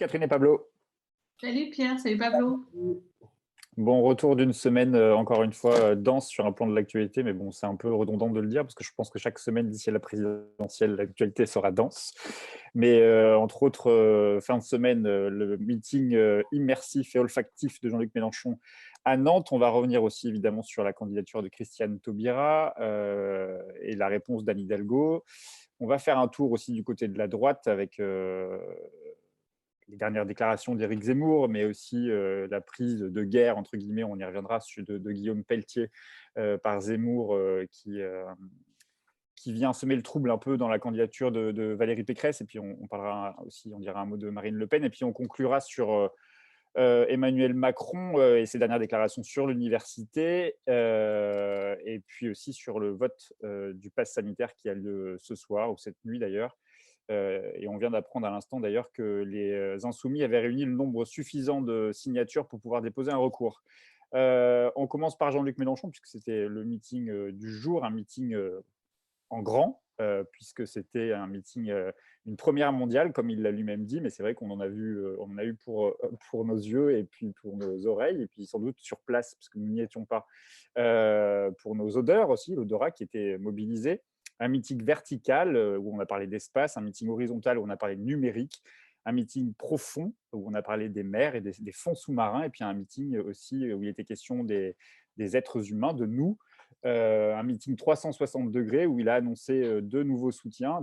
Catherine et Pablo. Salut Pierre, salut Pablo. Bon, retour d'une semaine, encore une fois, dense sur un plan de l'actualité, mais bon, c'est un peu redondant de le dire, parce que je pense que chaque semaine, d'ici à la présidentielle, l'actualité sera dense. Mais entre autres, fin de semaine, le meeting immersif et olfactif de Jean-Luc Mélenchon à Nantes. On va revenir aussi, évidemment, sur la candidature de Christiane Taubira et la réponse d'Anne Hidalgo. On va faire un tour aussi du côté de la droite avec les dernières déclarations d'Éric Zemmour, mais aussi la prise de guerre, entre guillemets, on y reviendra, de Guillaume Pelletier par Zemmour qui vient semer le trouble un peu dans la candidature de Valérie Pécresse. Et puis on parlera aussi, on dira un mot de Marine Le Pen. Et puis on conclura sur Emmanuel Macron et ses dernières déclarations sur l'université, et puis aussi sur le vote du pass sanitaire qui a lieu ce soir, ou cette nuit d'ailleurs. Et on vient d'apprendre à l'instant d'ailleurs que les Insoumis avaient réuni le nombre suffisant de signatures pour pouvoir déposer un recours. On commence par Jean-Luc Mélenchon, puisque c'était le meeting du jour, un meeting en grand, puisque c'était un meeting, une première mondiale, comme il l'a lui-même dit, mais c'est vrai qu'on en a vu, on en a eu pour nos yeux et puis pour nos oreilles, et puis sans doute sur place, parce que nous n'y étions pas, pour nos odeurs aussi, l'odorat qui était mobilisé. Un meeting vertical où on a parlé d'espace, un meeting horizontal où on a parlé de numérique, un meeting profond où on a parlé des mers et des fonds sous-marins, et puis un meeting aussi où il était question des êtres humains, de nous. Un meeting 360 degrés où il a annoncé deux nouveaux soutiens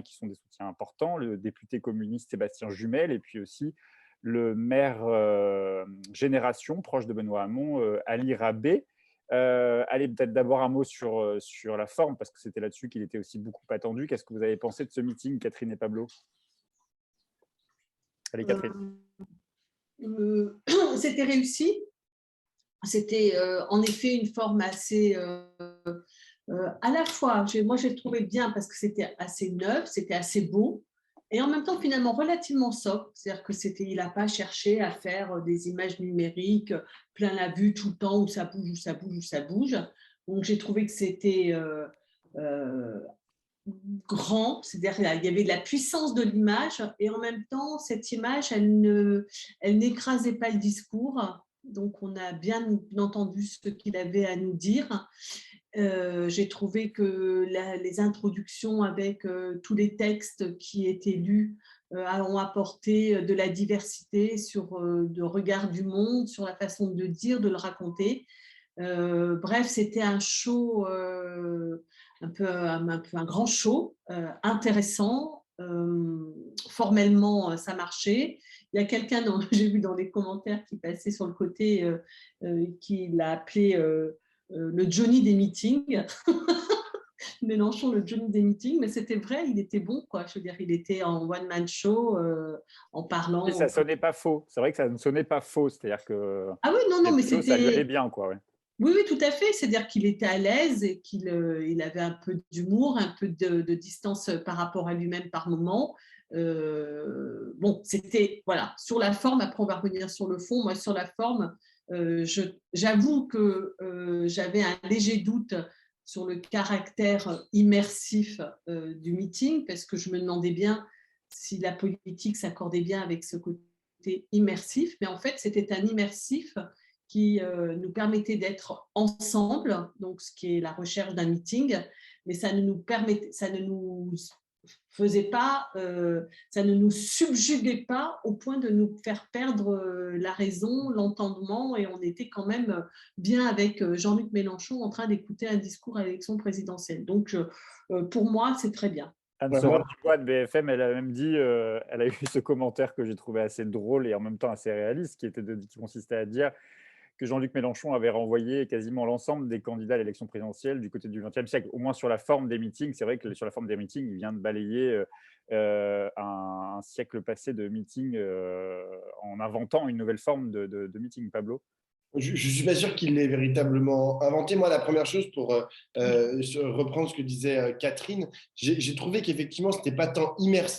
qui sont des soutiens importants, le député communiste Sébastien Jumel, et puis aussi le maire Génération, proche de Benoît Hamon, Ali Rabé. Allez, peut-être d'abord un mot sur la forme, parce que c'était là-dessus qu'il était aussi beaucoup attendu. Qu'est-ce que vous avez pensé de ce meeting, Catherine et Pablo? Allez, Catherine. C'était réussi. C'était en effet une forme assez… à la fois, moi j'ai trouvé bien parce que c'était assez neuf, c'était assez beau, et en même temps finalement relativement sobre. C'est-à-dire que il n'a pas cherché à faire des images numériques plein la vue tout le temps où ça bouge, où ça bouge, où ça bouge. Donc j'ai trouvé que c'était grand, c'est-à-dire il y avait de la puissance de l'image, et en même temps cette image elle n'écrasait pas le discours, donc on a bien entendu ce qu'il avait à nous dire. J'ai trouvé que les introductions avec tous les textes qui étaient lus ont apporté de la diversité sur le regard du monde, sur la façon de dire, de le raconter. Bref, c'était un show, un peu un grand show, intéressant. Formellement, ça marchait. Il y a quelqu'un, j'ai vu dans les commentaires qui passait sur le côté, qui l'a appelé le Johnny des meetings. Mélenchon, le Johnny des meetings, mais c'était vrai, il était bon, quoi. Je veux dire, il était en one-man show, en parlant. Et ça sonnait pas faux. C'est vrai que ça ne sonnait pas faux. C'est-à-dire que ah oui, non, mais ça lui allait c'était… bien, quoi. Ouais. Oui, oui, tout à fait. C'est-à-dire qu'il était à l'aise et qu'il avait un peu d'humour, un peu de distance par rapport à lui-même par moment. Bon, c'était… Voilà, sur la forme, après on va revenir sur le fond. Moi, sur la forme, j'avoue que j'avais un léger doute sur le caractère immersif du meeting, parce que je me demandais bien si la politique s'accordait bien avec ce côté immersif. Mais en fait, c'était un immersif qui nous permettait d'être ensemble, donc ce qui est la recherche d'un meeting, mais ça ne nous faisait pas, ça ne nous subjuguait pas au point de nous faire perdre la raison, l'entendement, et on était quand même bien avec Jean-Luc Mélenchon en train d'écouter un discours à l'élection présidentielle. Donc, pour moi, c'est très bien. Anne-Sophie Dubois de BFM, elle a même dit, elle a eu ce commentaire que j'ai trouvé assez drôle et en même temps assez réaliste, qui consistait à dire que Jean-Luc Mélenchon avait renvoyé quasiment l'ensemble des candidats à l'élection présidentielle du côté du XXe siècle, au moins sur la forme des meetings. C'est vrai que sur la forme des meetings, il vient de balayer un siècle passé de meetings en inventant une nouvelle forme de meeting. Pablo? Je ne suis pas sûr qu'il l'ait véritablement inventé. Moi, la première chose, pour reprendre ce que disait Catherine, j'ai trouvé qu'effectivement, ce n'était pas tant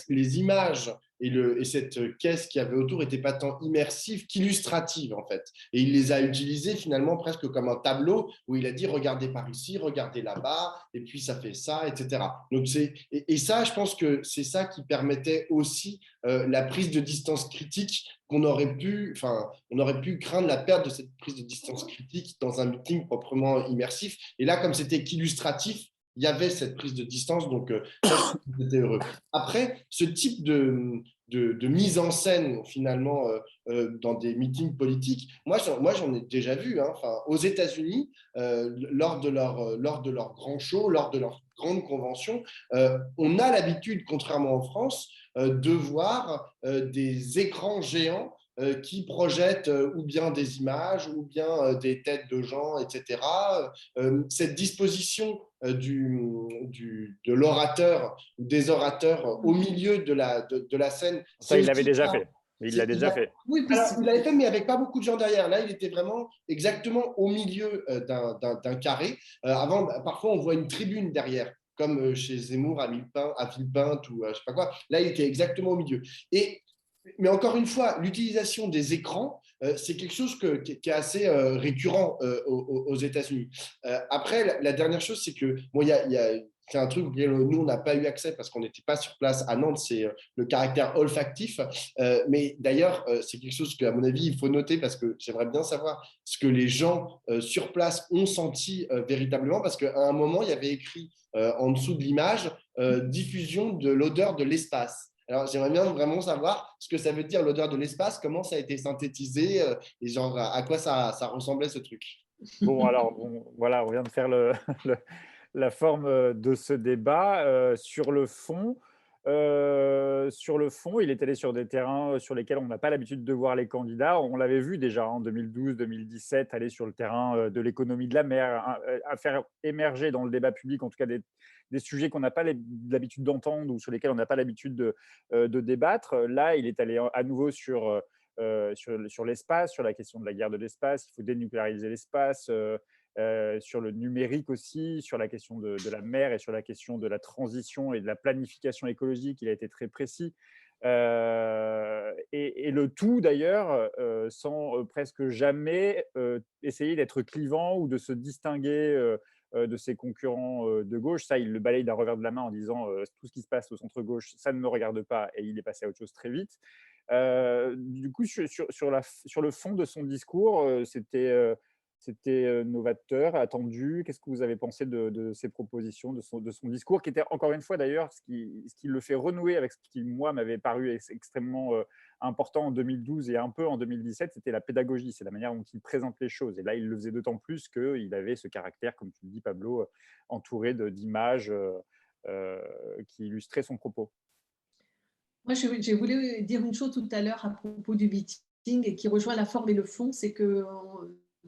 les images et cette caisse qu'il y avait autour n'était pas tant immersive qu'illustrative, en fait. Et il les a utilisés finalement presque comme un tableau où il a dit regardez par ici, regardez là-bas, et puis ça fait ça, etc. Donc et ça, je pense que c'est ça qui permettait aussi la prise de distance critique on aurait pu craindre la perte de cette prise de distance critique dans un meeting proprement immersif. Et là, comme c'était qu'illustratif, il y avait cette prise de distance, donc j'étais heureux. Après, ce type de mise en scène, finalement, dans des meetings politiques, moi j'en ai déjà vu. Hein, aux États-Unis, lors de leur grand show, lors de leur grande convention, on a l'habitude, contrairement en France, de voir des écrans géants qui projettent ou bien des images ou bien des têtes de gens, etc. Cette disposition de l'orateur, des orateurs au milieu de la scène, ça, il l'avait déjà fait. Il l'a déjà fait. Oui, alors, il l'avait fait, mais avec pas beaucoup de gens derrière. Là, il était vraiment exactement au milieu d'un carré. Avant, parfois, on voit une tribune derrière, comme chez Zemmour à Villepinte ou je sais pas quoi. Là, il était exactement au milieu. Mais encore une fois, l'utilisation des écrans, c'est quelque chose qui est assez récurrent aux États-Unis. Après, la dernière chose, c'est que c'est un truc auquel nous, on n'a pas eu accès parce qu'on n'était pas sur place à Nantes, c'est le caractère olfactif. Mais d'ailleurs, c'est quelque chose qu'à mon avis, il faut noter parce que j'aimerais bien savoir ce que les gens sur place ont senti véritablement, parce qu'à un moment, il y avait écrit en dessous de l'image diffusion de l'odeur de l'espace. Alors, j'aimerais bien vraiment savoir ce que ça veut dire l'odeur de l'espace, comment ça a été synthétisé et genre à quoi ça ressemblait ce truc. Bon, alors, voilà, on vient de faire la forme de ce débat. Sur le fond, il est allé sur des terrains sur lesquels on n'a pas l'habitude de voir les candidats. On l'avait vu déjà en 2012-2017, aller sur le terrain de l'économie de la mer, à faire émerger dans le débat public, en tout cas, des sujets qu'on n'a pas l'habitude d'entendre ou sur lesquels on n'a pas l'habitude de débattre. Là, il est allé à nouveau sur l'espace, sur la question de la guerre de l'espace. Il faut dénucléariser l'espace. Sur le numérique aussi, sur la question de la mer et sur la question de la transition et de la planification écologique, il a été très précis. Et le tout d'ailleurs, sans presque jamais essayer d'être clivant ou de se distinguer de ses concurrents de gauche. Ça, il le balaye d'un revers de la main en disant tout ce qui se passe au centre-gauche, ça ne me regarde pas, et il est passé à autre chose très vite. Du coup, sur le fond de son discours, c'était novateur, attendu. Qu'est-ce que vous avez pensé de ses propositions, de son discours, qui était encore une fois d'ailleurs ce qui le fait renouer avec ce qui, moi, m'avait paru extrêmement important en 2012 et un peu en 2017, c'était la pédagogie, c'est la manière dont il présente les choses. Et là, il le faisait d'autant plus qu'il avait ce caractère, comme tu le dis, Pablo, entouré d'images qui illustraient son propos. Moi, j'ai voulu dire une chose tout à l'heure à propos du meeting et qui rejoint la forme et le fond, c'est que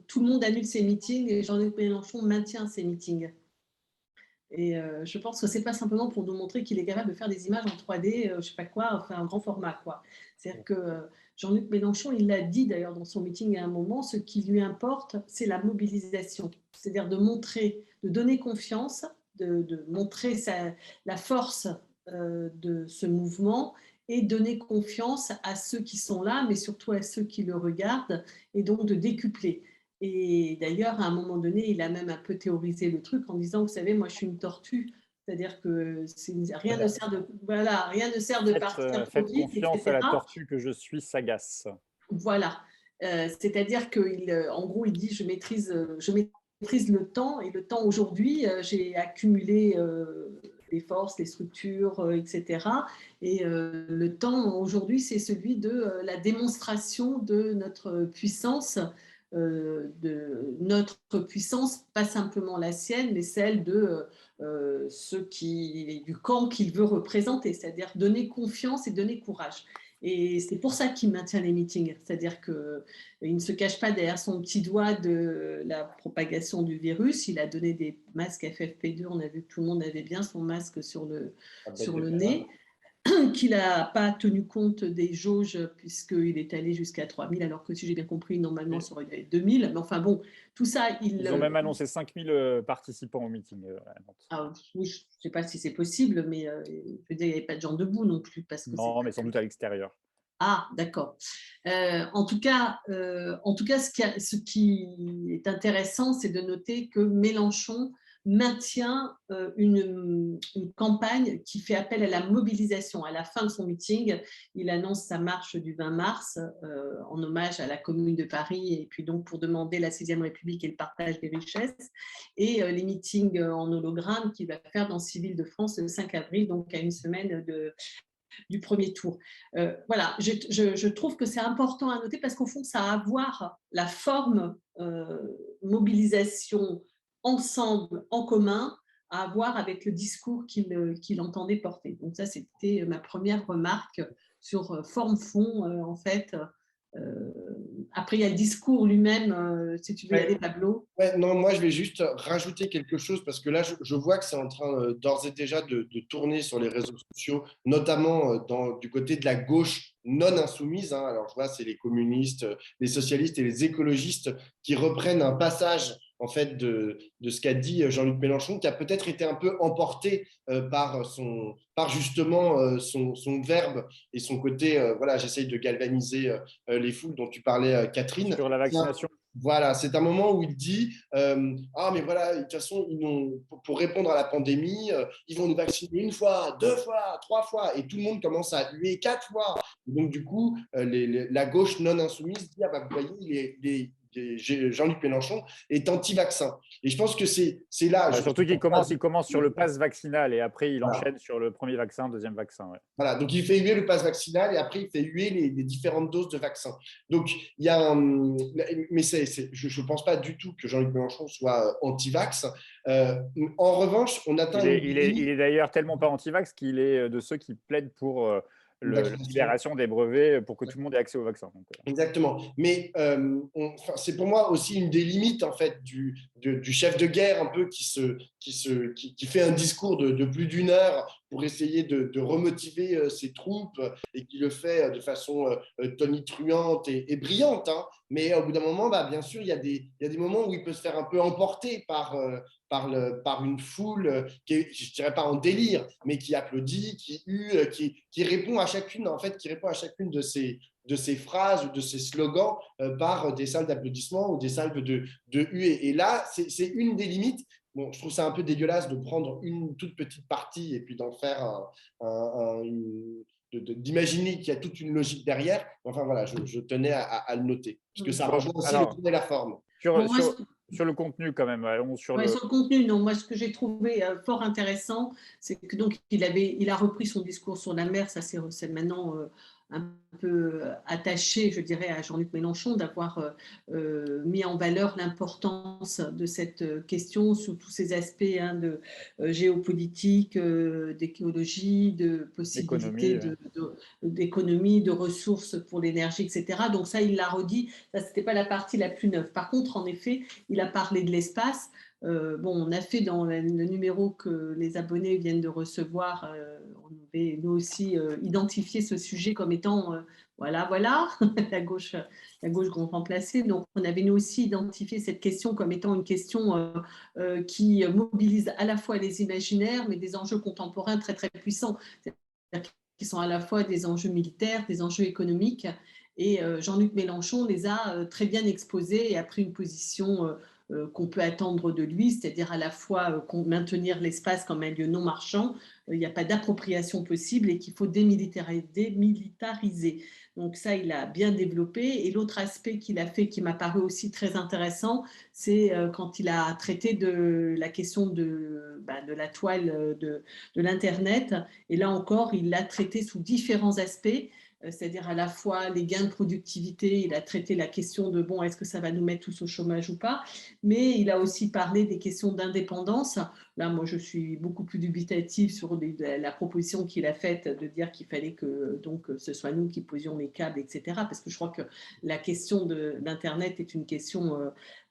tout le monde annule ses meetings et Jean-Luc Mélenchon maintient ses meetings. Et je pense que ce n'est pas simplement pour nous montrer qu'il est capable de faire des images en 3D, je ne sais pas quoi, enfin un grand format, quoi. C'est-à-dire que Jean-Luc Mélenchon, il l'a dit d'ailleurs dans son meeting à un moment, ce qui lui importe, c'est la mobilisation. C'est-à-dire de montrer, de donner confiance, de montrer la force de ce mouvement et donner confiance à ceux qui sont là, mais surtout à ceux qui le regardent, et donc de décupler. Et d'ailleurs, à un moment donné, il a même un peu théorisé le truc en disant, vous savez, moi je suis une tortue, c'est-à-dire que rien ne sert de partir trop Faites vite, confiance à etc. la tortue que je suis sagace. Voilà. C'est-à-dire qu'en gros, il dit, je maîtrise le temps, et le temps aujourd'hui, j'ai accumulé les forces, les structures, etc. Et le temps aujourd'hui, c'est celui de la démonstration de notre puissance, pas simplement la sienne, mais celle de du camp qu'il veut représenter, c'est-à-dire donner confiance et donner courage. Et c'est pour ça qu'il maintient les meetings, c'est-à-dire qu'il ne se cache pas derrière son petit doigt de la propagation du virus. Il a donné des masques FFP2, on a vu que tout le monde avait bien son masque sur le nez. qu'il n'a pas tenu compte des jauges puisqu'il est allé jusqu'à 3000, alors que si j'ai bien compris, normalement, ça aurait dû être 2000. Mais enfin bon, tout ça, Ils ont même annoncé 5000 participants au meeting à Nantes. Ah, oui, je ne sais pas si c'est possible, mais je veux dire, il n'y avait pas de gens debout non plus. Parce que Non, mais sans doute à l'extérieur. Ah, d'accord. En tout cas, ce qui est intéressant, c'est de noter que Mélenchon maintient une campagne qui fait appel à la mobilisation. À la fin de son meeting, il annonce sa marche du 20 mars en hommage à la Commune de Paris et puis donc pour demander la 6e République et le partage des richesses et les meetings en hologramme qu'il va faire dans 6 villes de France le 5 avril, donc à une semaine du premier tour. Voilà, je trouve que c'est important à noter parce qu'au fond, ça a à voir la forme mobilisation ensemble, en commun, à voir avec le discours qu'il entendait porter. Donc ça, c'était ma première remarque sur forme-fond, en fait. Après, il y a le discours lui-même, si tu veux y aller, Pablo. Ouais, non, moi je vais juste rajouter quelque chose parce que là je vois que c'est en train d'ores et déjà de tourner sur les réseaux sociaux, notamment du côté de la gauche non insoumise. Hein. Alors je vois, c'est les communistes, les socialistes et les écologistes qui reprennent un passage en fait de ce qu'a dit Jean-Luc Mélenchon, qui a peut-être été un peu emporté par justement son verbe et son côté, voilà, j'essaye de galvaniser les foules dont tu parlais, Catherine. Sur la vaccination. Voilà, c'est un moment où il dit ah, mais voilà, de toute façon, pour répondre à la pandémie, ils vont nous vacciner 1 fois, 2 fois, 3 fois, et tout le monde commence à huer 4 fois. Donc, du coup, la gauche non insoumise dit ah, bah, vous voyez, Jean-Luc Mélenchon est anti-vaccin. Et je pense que c'est là. Surtout qu'il commence sur le pass vaccinal et après il Voilà. enchaîne sur le premier vaccin, deuxième vaccin. Ouais. Voilà, donc il fait huer le pass vaccinal et après il fait huer les différentes doses de vaccin. Donc il y a un. Mais je ne pense pas du tout que Jean-Luc Mélenchon soit anti-vax. En revanche, on atteint il est d'ailleurs tellement pas anti-vax qu'il est de ceux qui plaident pour la libération des brevets pour que tout le monde ait accès au vaccin. Donc, exactement. Mais c'est pour moi aussi une des limites en fait du chef de guerre un peu qui fait un discours de plus d'1 heure pour essayer de remotiver ses troupes et qui le fait de façon tonitruante et brillante. Hein. Mais au bout d'un moment, bah, bien sûr, il y a des moments où il peut se faire un peu emporter par une foule qui est, je dirais pas en délire, mais qui applaudit, qui hue, qui répond à chacune, en fait, qui répond à chacune de ces phrases ou de ces slogans par des salves d'applaudissements ou des salves de huées. Et là, c'est une des limites. Bon, je trouve ça un peu dégueulasse de prendre une toute petite partie et puis d'en faire d'imaginer qu'il y a toute une logique derrière. Enfin voilà, je tenais à le noter. Parce que ça rejoint aussi le tour et la forme. Sur le contenu quand même. Sur le contenu, non. Moi, ce que j'ai trouvé fort intéressant, c'est que donc il a repris son discours sur la mer. Ça, c'est maintenant un peu attaché, je dirais, à Jean-Luc Mélenchon d'avoir mis en valeur l'importance de cette question sous tous ses aspects de géopolitique, d'écologie, de possibilités d'économie, de ressources pour l'énergie, etc. Donc ça, il l'a redit. Ça, c'était pas la partie la plus neuve. Par contre, en effet, il a parlé de l'espace. On a fait dans le numéro que les abonnés viennent de recevoir, on avait nous aussi identifié ce sujet comme étant, voilà, la gauche remplacée. Donc, on avait nous aussi identifié cette question comme étant une question qui mobilise à la fois les imaginaires, mais des enjeux contemporains très, très puissants, qui sont à la fois des enjeux militaires, des enjeux économiques. Et Jean-Luc Mélenchon les a très bien exposés et a pris une position qu'on peut attendre de lui, c'est-à-dire à la fois maintenir l'espace comme un lieu non marchand, il n'y a pas d'appropriation possible et qu'il faut démilitariser. Donc ça, il a bien développé. Et l'autre aspect qu'il a fait, qui m'a paru aussi très intéressant, c'est quand il a traité de la question de la toile, de l'Internet. Et là encore, il l'a traité sous différents aspects. C'est-à-dire à la fois les gains de productivité, il a traité la question de est-ce que ça va nous mettre tous au chômage ou pas, mais il a aussi parlé des questions d'indépendance. Là, moi, je suis beaucoup plus dubitative sur la proposition qu'il a faite de dire qu'il fallait que ce soit nous qui posions les câbles, etc. Parce que je crois que la question d'Internet est une question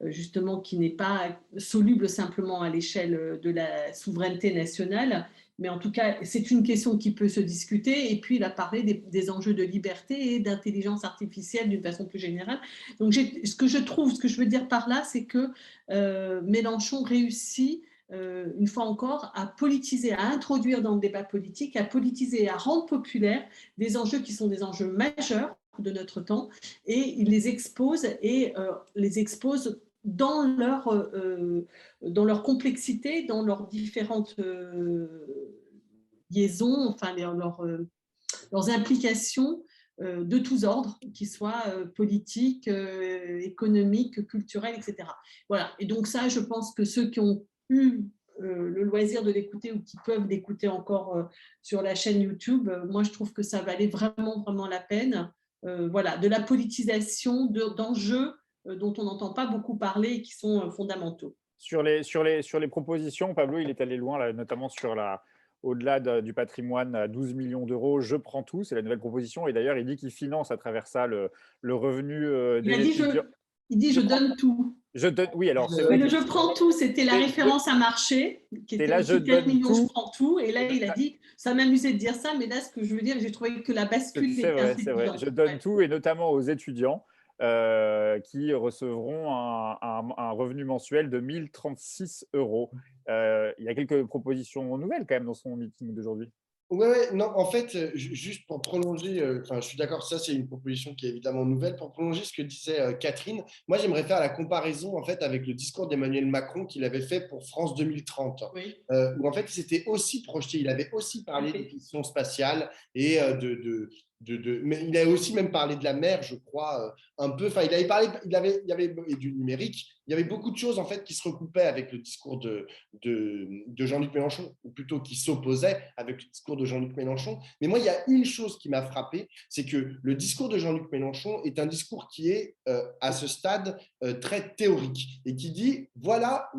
justement qui n'est pas soluble simplement à l'échelle de la souveraineté nationale, mais en tout cas, c'est une question qui peut se discuter. Et puis, il a parlé des enjeux de liberté et d'intelligence artificielle d'une façon plus générale. Donc, ce que je veux dire par là, c'est que Mélenchon réussit, une fois encore, à politiser, à introduire dans le débat politique, à politiser et à rendre populaire des enjeux qui sont des enjeux majeurs de notre temps, et il les expose dans leur complexité, dans leurs différentes liaisons, enfin leurs implications de tous ordres, qu'ils soient politiques, économiques, culturels, etc. Voilà. Et donc ça, je pense que ceux qui ont eu le loisir de l'écouter ou qui peuvent l'écouter encore sur la chaîne YouTube, moi je trouve que ça valait vraiment, vraiment la peine. Voilà, de la politisation d'enjeux dont on n'entend pas beaucoup parler et qui sont fondamentaux. Sur les propositions, Pablo, il est allé loin, là, notamment au-delà du patrimoine à 12 millions d'euros. Je prends tout, c'est la nouvelle proposition. Et d'ailleurs, il dit qu'il finance à travers ça le revenu des étudiants. Il dit je donne tout. Oui, alors c'est vrai. Mais je prends tout, c'était la référence à marché, qui était aussi 4 millions, je prends tout. Et là, il a dit, ça m'amusait de dire ça, mais là, ce que je veux dire, j'ai trouvé que la bascule était c'est vrai. Je donne tout, et notamment aux étudiants qui recevront un revenu mensuel de 1 036 euros. Il y a quelques propositions nouvelles quand même dans son meeting d'aujourd'hui. Ouais, non, en fait, juste pour prolonger, je suis d'accord, ça c'est une proposition qui est évidemment nouvelle. Pour prolonger ce que disait Catherine, moi j'aimerais faire la comparaison en fait avec le discours d'Emmanuel Macron qu'il avait fait pour France 2030, oui. Où en fait il s'était aussi projeté, il avait aussi parlé des questions spatiales et mais il a aussi même parlé de la mer, je crois, un peu. Enfin, il avait parlé, il y avait et du numérique. Il y avait beaucoup de choses en fait qui se recoupaient avec le discours de Jean-Luc Mélenchon, ou plutôt qui s'opposaient avec le discours de Jean-Luc Mélenchon. Mais moi, il y a une chose qui m'a frappé, c'est que le discours de Jean-Luc Mélenchon est un discours qui est à ce stade très théorique et qui dit voilà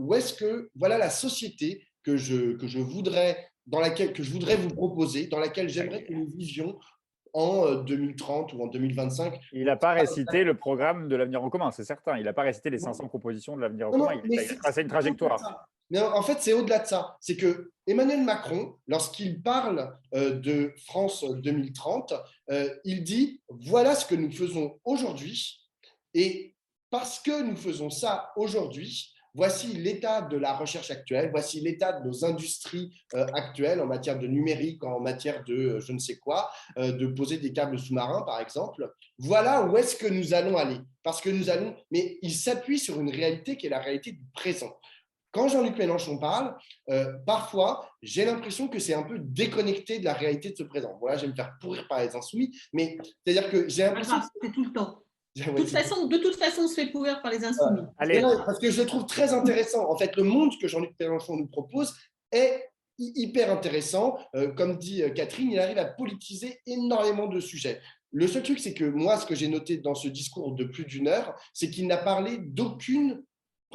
la société que je voudrais vous proposer, dans laquelle j'aimerais que nous vivions en 2030 ou en 2025. Il n'a pas récité le programme de l'avenir en commun, c'est certain. Il n'a pas récité les 500 propositions de l'avenir en commun. Il a tracé une trajectoire. Mais en fait, c'est au-delà de ça. C'est que Emmanuel Macron, lorsqu'il parle de France 2030, il dit voilà ce que nous faisons aujourd'hui. Et parce que nous faisons ça aujourd'hui, voici l'état de la recherche actuelle, voici l'état de nos industries actuelles en matière de numérique, en matière de je ne sais quoi, de poser des câbles sous-marins, par exemple. Voilà où est-ce que nous allons aller. Parce que nous allons… Mais il s'appuie sur une réalité qui est la réalité du présent. Quand Jean-Luc Mélenchon parle, parfois, j'ai l'impression que c'est un peu déconnecté de la réalité de ce présent. Voilà, je vais me faire pourrir par les insoumis, mais c'est-à-dire que j'ai l'impression… C'est tout le temps. De toute façon, on se fait pourrir par les insoumis. Allez. Parce que je le trouve très intéressant. En fait, le monde que Jean-Luc Mélenchon nous propose est hyper intéressant. Comme dit Catherine, il arrive à politiser énormément de sujets. Le seul truc, c'est que moi, ce que j'ai noté dans ce discours de plus d'1 heure, c'est qu'il n'a parlé d'aucune,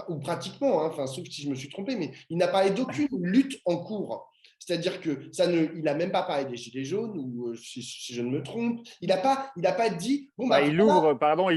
ou pratiquement, sauf si je me suis trompé, mais il n'a parlé d'aucune lutte en cours. C'est-à-dire il n'a même pas parlé des Gilets jaunes, ou si je ne me trompe. Il n'a pas dit… il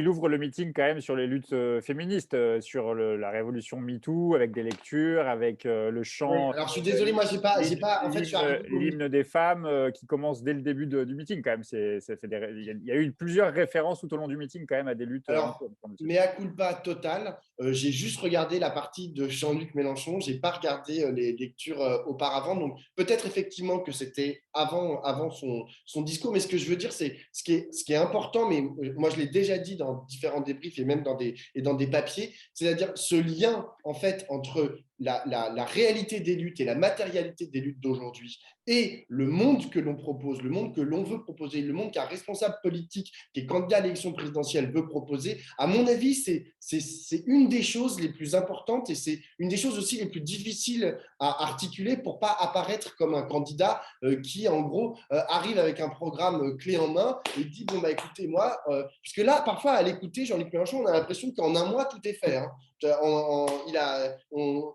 ouvre le meeting quand même sur les luttes féministes, sur la révolution MeToo, avec des lectures, avec le chant. Oui, alors je suis désolé, moi, j'ai pas en fait, l'hymne des femmes qui commence dès le début du meeting quand même. Il y a eu plusieurs références tout au long du meeting quand même à des luttes. Alors, mea culpa total. J'ai juste regardé la partie de Jean-Luc Mélenchon. J'ai pas regardé les lectures auparavant. Donc, peut-être effectivement que c'était avant son discours. Mais ce que je veux dire, c'est ce qui est important, mais moi, je l'ai déjà dit dans différents débriefs et même dans des papiers, c'est-à-dire ce lien, en fait, entre la réalité des luttes et la matérialité des luttes d'aujourd'hui et le monde que l'on propose, le monde que l'on veut proposer, le monde qu'un responsable politique qui est candidat à l'élection présidentielle veut proposer, à mon avis, c'est une des choses les plus importantes et c'est une des choses aussi les plus difficiles à articuler pour ne pas apparaître comme un candidat qui, en gros, arrive avec un programme clé en main et dit, écoutez, moi, puisque là, parfois, à l'écouter, Jean-Luc Mélenchon, on a l'impression qu'en un mois, tout est fait.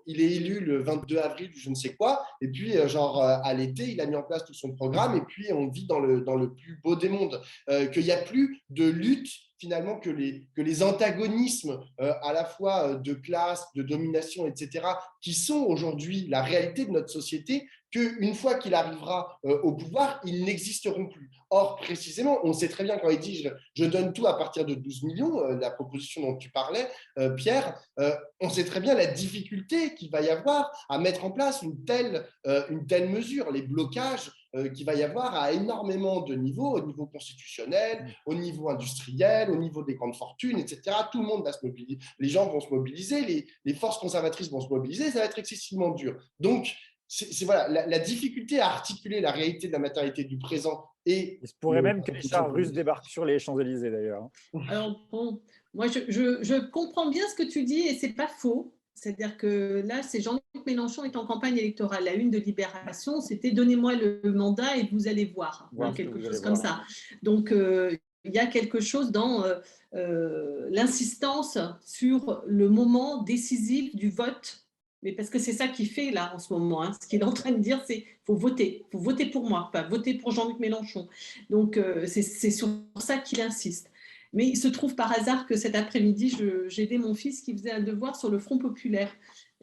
Il est élu le 22 avril, je ne sais quoi, et puis à l'été, il a mis en place tout son programme, et puis on vit dans le plus beau des mondes, qu'il n'y a plus de lutte finalement que les antagonismes à la fois de classe, de domination, etc., qui sont aujourd'hui la réalité de notre société, qu'une fois qu'il arrivera au pouvoir, ils n'existeront plus. Or, précisément, on sait très bien quand il dit je donne tout à partir de 12 millions, la proposition dont tu parlais, Pierre, on sait très bien la difficulté qu'il va y avoir à mettre en place une telle mesure, les blocages qu'il va y avoir à énormément de niveaux, au niveau constitutionnel, au niveau industriel, au niveau des grandes fortunes, etc. Tout le monde va se mobiliser, les gens vont se mobiliser, les forces conservatrices vont se mobiliser, ça va être excessivement dur. Donc, c'est voilà, la difficulté à articuler la réalité de la matérialité du présent et… Il se pourrait même que les chars russes débarquent sur les Champs-Élysées, d'ailleurs. Alors, bon, moi, je comprends bien ce que tu dis et c'est pas faux. C'est-à-dire que là, c'est Jean-Luc Mélenchon est en campagne électorale. La une de Libération, c'était « Donnez-moi le mandat et vous allez voir », quelque chose comme ça. Donc, il y a quelque chose dans l'insistance sur le moment décisif du vote. Mais parce que c'est ça qu'il fait là en ce moment. Hein. Ce qu'il est en train de dire, c'est « faut voter pour moi, pas voter pour Jean-Luc Mélenchon ». Donc, c'est sur ça qu'il insiste. Mais il se trouve par hasard que cet après-midi, j'ai aidé mon fils qui faisait un devoir sur le Front populaire.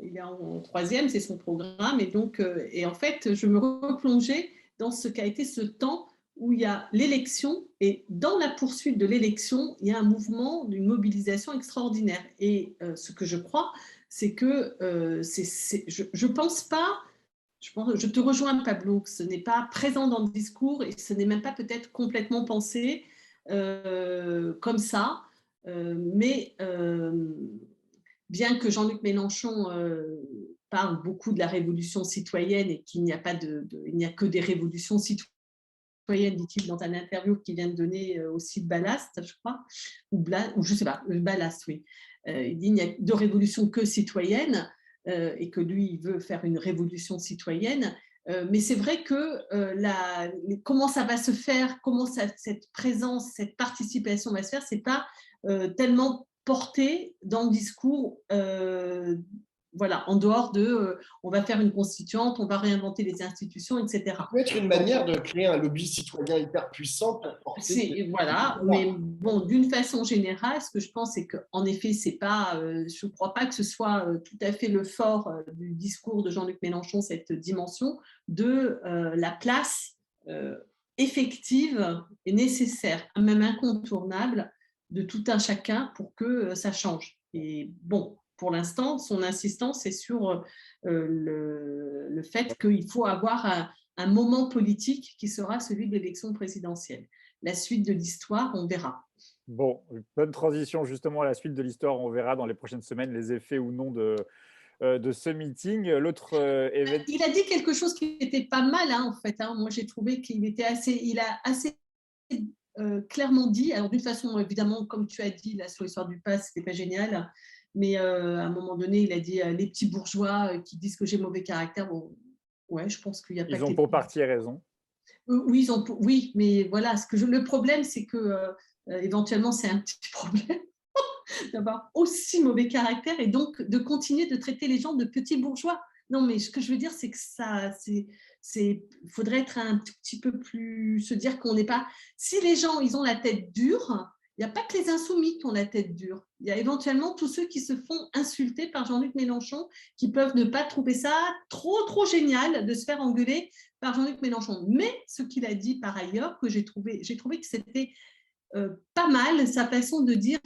Il est en troisième, c'est son programme. Et donc, et en fait, je me replongeais dans ce qu'a été ce temps où il y a l'élection. Et dans la poursuite de l'élection, il y a un mouvement d'une mobilisation extraordinaire. Et ce que je crois, c'est que je pense pas… Je te rejoins, Pablo, que ce n'est pas présent dans le discours et ce n'est même pas peut-être complètement pensé comme ça. Mais bien que Jean-Luc Mélenchon parle beaucoup de la révolution citoyenne et qu'il n'y a que des révolutions citoyennes, dit-il dans une interview qu'il vient de donner au site Ballast, je crois, ou je ne sais pas, Ballast, oui. Il dit qu'il n'y a de révolution que citoyenne et que lui, il veut faire une révolution citoyenne. Mais c'est vrai que comment ça va se faire, comment cette présence, cette participation va se faire, c'est pas tellement porté dans le discours, voilà, en dehors de on va faire une constituante, on va réinventer les institutions, etc. Ça peut être une manière de créer un lobby citoyen hyper puissant pour porter… Voilà, mais bon, d'une façon générale, ce que je pense, c'est qu'en effet, c'est pas, je ne crois pas que ce soit tout à fait le fort du discours de Jean-Luc Mélenchon, cette dimension de la place effective et nécessaire, même incontournable, de tout un chacun pour que ça change. Et bon, pour l'instant, son insistance est sur le fait qu'il faut avoir un moment politique qui sera celui de l'élection présidentielle. La suite de l'histoire, on verra. Bon, bonne transition justement à la suite de l'histoire. On verra dans les prochaines semaines les effets ou non de ce meeting. L'autre événement… Il a dit quelque chose qui était pas mal, hein, en fait. Hein. Moi, j'ai trouvé il a assez clairement dit, alors d'une façon, évidemment, comme tu as dit, là, sur l'histoire du pass, c'était pas génial, mais à un moment donné, il a dit les petits bourgeois qui disent que j'ai mauvais caractère. Bon, ouais, je pense qu'il n'y a pas Ils ont pour partie raison. Oui, oui, mais voilà, le problème, c'est que éventuellement, c'est un petit problème d'avoir aussi mauvais caractère et donc de continuer de traiter les gens de petits bourgeois. Non, mais ce que je veux dire, c'est que faudrait être un tout petit peu plus, se dire qu'on n'est pas… Si les gens, ils ont la tête dure, il n'y a pas que les insoumis qui ont la tête dure. Il y a éventuellement tous ceux qui se font insulter par Jean-Luc Mélenchon, qui peuvent ne pas trouver ça trop génial de se faire engueuler par Jean-Luc Mélenchon. Mais ce qu'il a dit par ailleurs, que j'ai trouvé que c'était pas mal, sa façon de dire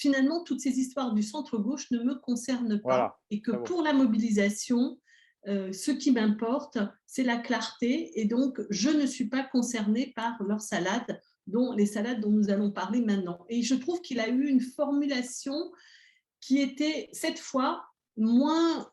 finalement toutes ces histoires du centre-gauche ne me concernent pas, voilà, et que pour la mobilisation, ce qui m'importe, c'est la clarté, et donc je ne suis pas concernée par leurs salades, les salades dont nous allons parler maintenant. Et je trouve qu'il a eu une formulation qui était cette fois moins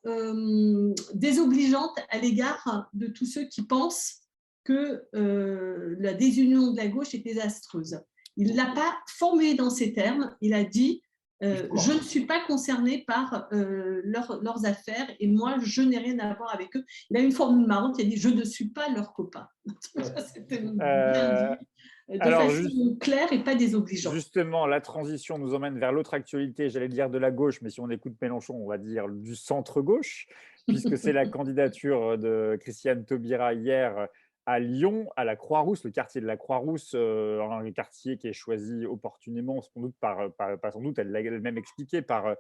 désobligeante à l'égard de tous ceux qui pensent que la désunion de la gauche est désastreuse. Il ne l'a pas formulé dans ces termes, il a dit je ne suis pas concerné par leurs affaires et moi, je n'ai rien à voir avec eux. Il a une formule marrante, il a dit je ne suis pas leur copain. C'était bien dit, de façon claire et pas désobligeante. Justement, la transition nous emmène vers l'autre actualité, j'allais dire de la gauche, mais si on écoute Mélenchon, on va dire du centre-gauche, puisque c'est la candidature de Christiane Taubira hier à Lyon, à la Croix-Rousse, le quartier de la Croix-Rousse, un quartier qui est choisi opportunément, sans doute, pas sans doute, elle l'a même expliqué, par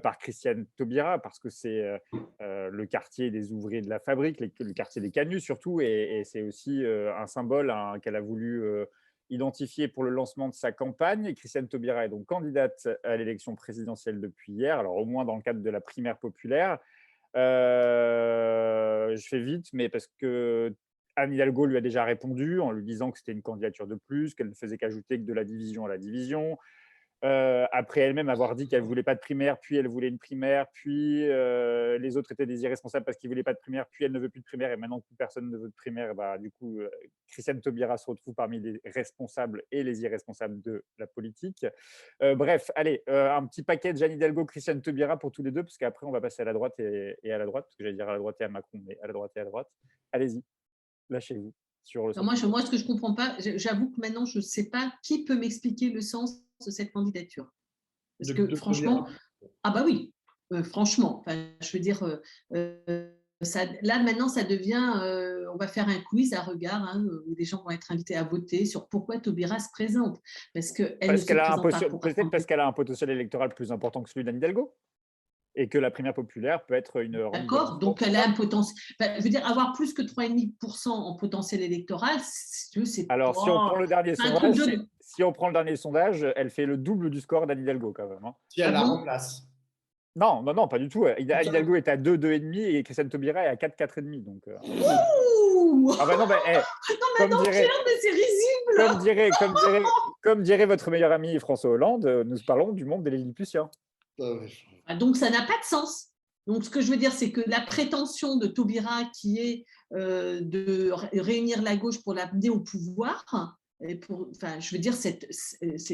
par Christiane Taubira, parce que c'est le quartier des ouvriers de la fabrique, le quartier des canuts surtout, et c'est aussi un symbole qu'elle a voulu identifier pour le lancement de sa campagne. Et Christiane Taubira est donc candidate à l'élection présidentielle depuis hier, alors au moins dans le cadre de la primaire populaire. Je fais vite, mais parce que Anne Hidalgo lui a déjà répondu en lui disant que c'était une candidature de plus, qu'elle ne faisait qu'ajouter que de la division à la division. Après elle-même avoir dit qu'elle ne voulait pas de primaire, puis elle voulait une primaire, puis les autres étaient des irresponsables parce qu'ils ne voulaient pas de primaire, puis elle ne veut plus de primaire, et maintenant que plus personne ne veut de primaire, bah, du coup, Christiane Taubira se retrouve parmi les responsables et les irresponsables de la politique. Bref, allez, un petit paquet de Jeanne Hidalgo, Christiane Taubira pour tous les deux, parce qu'après, on va passer à la droite et à la droite, parce que j'allais dire à la droite et à Macron, mais à la droite et à la droite. Allez-y, lâchez-vous sur le Alors moi, ce que je ne comprends pas, j'avoue que maintenant, je ne sais pas qui peut m'expliquer le sens de cette candidature. Parce que franchement, ah bah oui, franchement, je veux dire, là maintenant, ça devient, on va faire un quiz à regard, où les gens vont être invités à voter sur pourquoi Taubira se présente. Parce qu'elle ne se présente pas pour… Peut-être parce qu'elle a un potentiel électoral plus important que celui d'Anne Hidalgo, et que la primaire populaire peut être une… D'accord, donc elle a un potentiel… je veux dire, avoir plus que 3,5% en potentiel électoral, c'est pas… Alors, si on prend le dernier sondage, si on prend le dernier sondage, elle fait le double du score d'Anne Hidalgo quand même. Si elle la remplace. Non, pas du tout. Anne Hidalgo est à 2, 2,5 et Christiane Taubira est à 4, 4,5. Donc, ah bah non, mais c'est risible. Comme dirait votre meilleur ami François Hollande, nous parlons du monde des Lilliputiens. Donc, ça n'a pas de sens. Donc, ce que je veux dire, c'est que la prétention de Taubira, qui est de réunir la gauche pour l'amener au pouvoir, je veux dire, c'est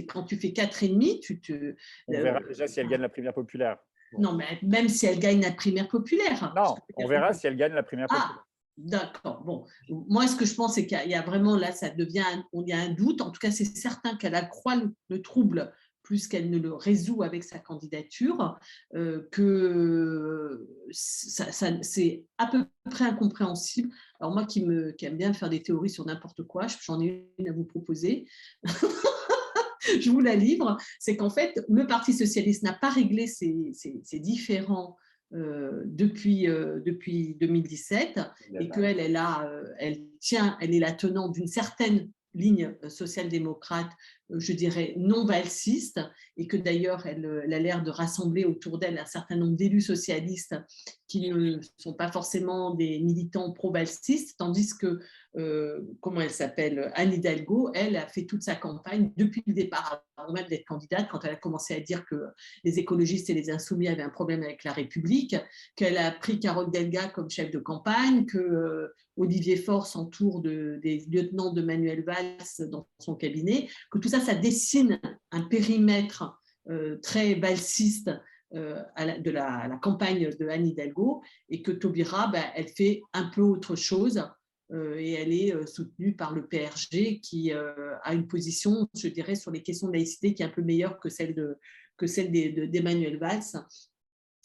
quand tu fais 4,5, on verra déjà si elle gagne la primaire populaire. Non, mais même si elle gagne la primaire populaire. Non, on verra si elle gagne la primaire populaire. D'accord. Bon, moi, ce que je pense, c'est qu'il y a vraiment, là, il y a un doute. En tout cas, c'est certain qu'elle accroît le trouble plus qu'elle ne le résout avec sa candidature, que c'est à peu près incompréhensible. Alors moi qui aime bien faire des théories sur n'importe quoi, j'en ai une à vous proposer. Je vous la livre. C'est qu'en fait, le Parti socialiste n'a pas réglé ses différends depuis 2017, et qu'elle elle est la tenante d'une certaine ligne social-démocrate, je dirais non valsiste, et que d'ailleurs elle a l'air de rassembler autour d'elle un certain nombre d'élus socialistes qui ne sont pas forcément des militants pro-valsistes, tandis que comment elle s'appelle, Anne Hidalgo, elle a fait toute sa campagne depuis le départ, avant même d'être candidate, quand elle a commencé à dire que les écologistes et les insoumis avaient un problème avec la République, qu'elle a pris Carole Delga comme chef de campagne, que Olivier Faure s'entoure des lieutenants de Manuel Valls dans son cabinet, que tout ça dessine un périmètre très valsiste de la campagne de Anne Hidalgo, et que Taubira, elle fait un peu autre chose, et elle est soutenue par le PRG qui a une position, je dirais, sur les questions de laïcité qui est un peu meilleure que celle d'Emmanuel Valls.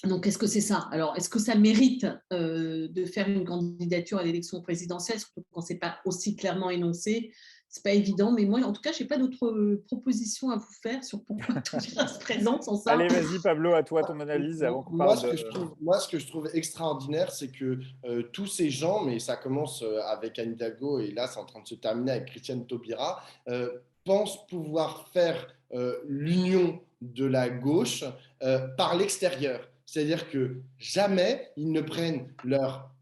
Donc, est-ce que c'est ça? Alors, est-ce que ça mérite de faire une candidature à l'élection présidentielle, surtout quand ce n'est pas aussi clairement énoncé? Ce n'est pas évident, mais moi, en tout cas, je n'ai pas d'autres propositions à vous faire sur pourquoi Taubira se présente sans ça. Allez, vas-y, Pablo, à toi ton analyse. Avant qu'on parle ce que je trouve extraordinaire, c'est que tous ces gens, mais ça commence avec Anne Hidalgo et là, c'est en train de se terminer avec Christiane Taubira, pensent pouvoir faire l'union de la gauche par l'extérieur. C'est-à-dire que jamais ils ne prennent leur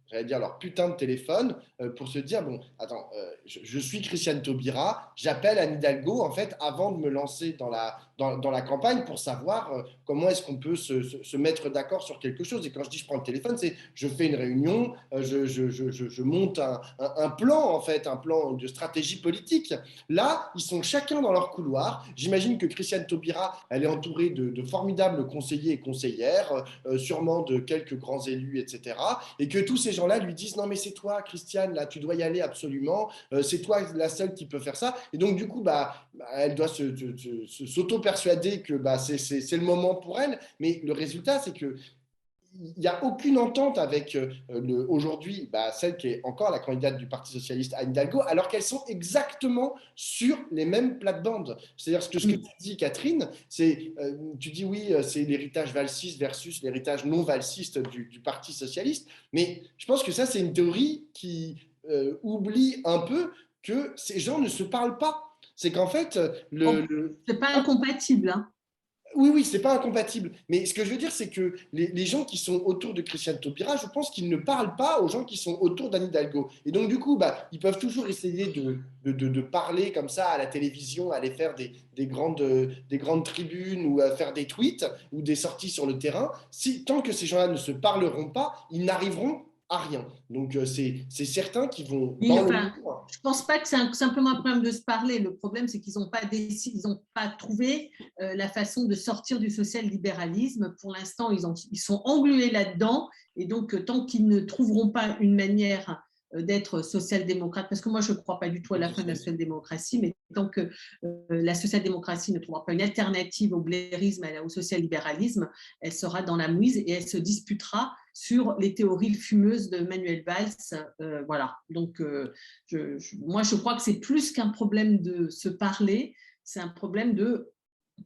putain de téléphone pour se dire, bon, attends, je suis Christiane Taubira, j'appelle Anne Hidalgo, en fait, avant de me lancer dans la campagne pour savoir comment est-ce qu'on peut se mettre d'accord sur quelque chose. Et quand je dis je prends le téléphone, c'est je fais une réunion, je monte un plan, en fait, un plan de stratégie politique. Là, ils sont chacun dans leur couloir. J'imagine que Christiane Taubira, elle est entourée de formidables conseillers et conseillères, sûrement de quelques grands élus, etc. Et que tous ces gens-là lui disent non mais c'est toi Christiane, là tu dois y aller absolument, c'est toi la seule qui peut faire ça, et donc du coup elle doit s'auto-persuader que c'est le moment pour elle, mais le résultat c'est que il n'y a aucune entente avec aujourd'hui celle qui est encore la candidate du Parti socialiste, Anne Hidalgo, alors qu'elles sont exactement sur les mêmes plates-bandes. C'est-à-dire ce que tu dis, Catherine, c'est tu dis oui, c'est l'héritage valsiste versus l'héritage non valsiste du Parti socialiste, mais je pense que ça, c'est une théorie qui oublie un peu que ces gens ne se parlent pas. C'est qu'en fait, c'est pas incompatible, hein. Oui, oui, c'est pas incompatible. Mais ce que je veux dire, c'est que les gens qui sont autour de Christiane Taubira, je pense qu'ils ne parlent pas aux gens qui sont autour d'Anne Hidalgo. Et donc, du coup, ils peuvent toujours essayer de parler comme ça à la télévision, aller faire des grandes tribunes ou faire des tweets ou des sorties sur le terrain. Tant que ces gens-là ne se parleront pas, ils n'arriveront à rien. Donc, c'est certains qui vont Oui, dans enfin, le mur. je ne pense pas que c'est simplement un problème de se parler. Le problème, c'est qu'ils n'ont pas trouvé la façon de sortir du social-libéralisme. Pour l'instant, ils sont englués là-dedans. Et donc, tant qu'ils ne trouveront pas une manière d'être social-démocrate, parce que moi, je ne crois pas du tout à la fin de la social-démocratie, mais tant que la social-démocratie ne trouvera pas une alternative au blairisme et au social-libéralisme, elle sera dans la mouise et elle se disputera sur les théories fumeuses de Manuel Valls. Voilà. Donc, moi, je crois que c'est plus qu'un problème de se parler, c'est un problème de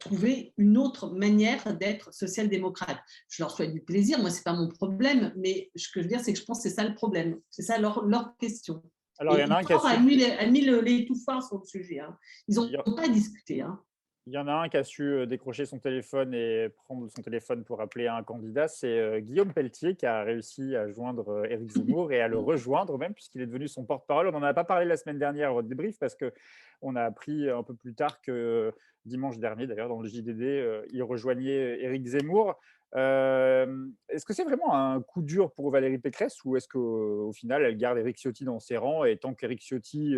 trouver une autre manière d'être social-démocrate. Je leur souhaite du plaisir, moi, ce n'est pas mon problème, mais ce que je veux dire, c'est que je pense que c'est ça le problème, c'est ça leur question. Alors, il y en a un qui a mis l'étouffoir sur le sujet. Hein. Ils n'ont pas discuté. Hein. Il y en a un qui a su décrocher son téléphone et prendre son téléphone pour appeler un candidat, c'est Guillaume Pelletier qui a réussi à joindre Éric Zemmour et à le rejoindre même, puisqu'il est devenu son porte-parole. On n'en a pas parlé la semaine dernière au débrief parce qu'on a appris un peu plus tard que dimanche dernier, d'ailleurs, dans le JDD, il rejoignait Éric Zemmour. Est-ce que c'est vraiment un coup dur pour Valérie Pécresse ou est-ce qu'au final, elle garde Éric Ciotti dans ses rangs et tant qu'Éric Ciotti,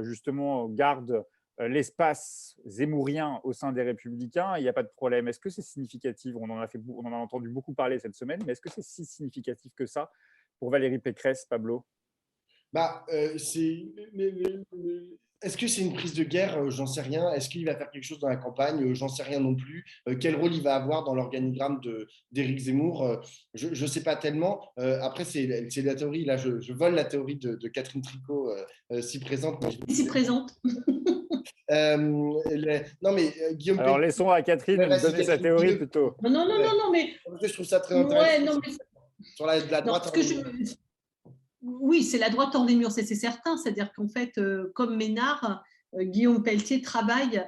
justement, garde l'espace zémourien au sein des Républicains, il n'y a pas de problème. Est-ce que c'est significatif? On en a entendu beaucoup parler cette semaine, mais est-ce que c'est si significatif que ça pour Valérie Pécresse, Pablo? Est-ce que c'est une prise de guerre? J'en sais rien. Est-ce qu'il va faire quelque chose dans la campagne? J'en sais rien non plus. Quel rôle il va avoir dans l'organigramme d'Éric Zemmour? Je ne sais pas tellement. Après, c'est la théorie. Là, je vole la théorie de Catherine Tricot, si présente. Si présente. Non, mais Guillaume Alors, laissons à Catherine donner sa théorie plutôt. Non, mais. Je trouve ça très intéressant. Ouais, non, mais... Sur la droite. Oui, c'est la droite hors des murs, c'est certain. C'est-à-dire qu'en fait, comme Ménard, Guillaume Pelletier travaille